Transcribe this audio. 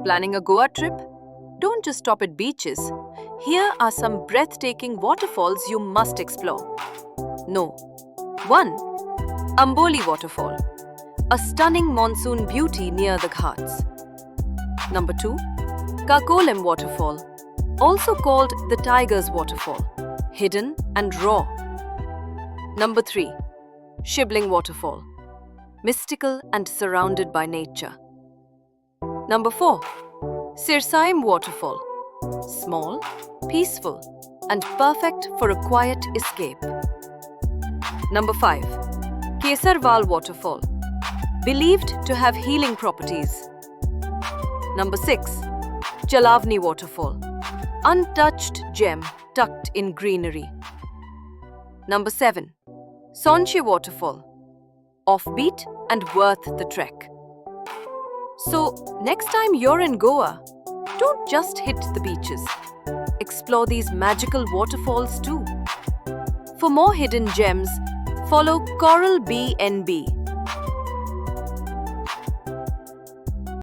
Planning a Goa trip? Don't just stop at beaches. Here are some breathtaking waterfalls you must explore. No. 1. Amboli Waterfall, a stunning monsoon beauty near the Ghats. Number 2. Kakolem Waterfall, also called the Tiger's Waterfall, hidden and raw. Number 3. Shibling Waterfall, mystical and surrounded by nature. Number 4. Sirsaim Waterfall, small, peaceful, and perfect for a quiet escape. Number 5. Kesarwal Waterfall, believed to have healing properties. Number 6. Chalavni Waterfall, untouched gem tucked in greenery. Number 7. Sonche Waterfall, offbeat and worth the trek. So, next time you're in Goa, don't just hit the beaches. Explore these magical waterfalls too. For more hidden gems, follow Coral BNB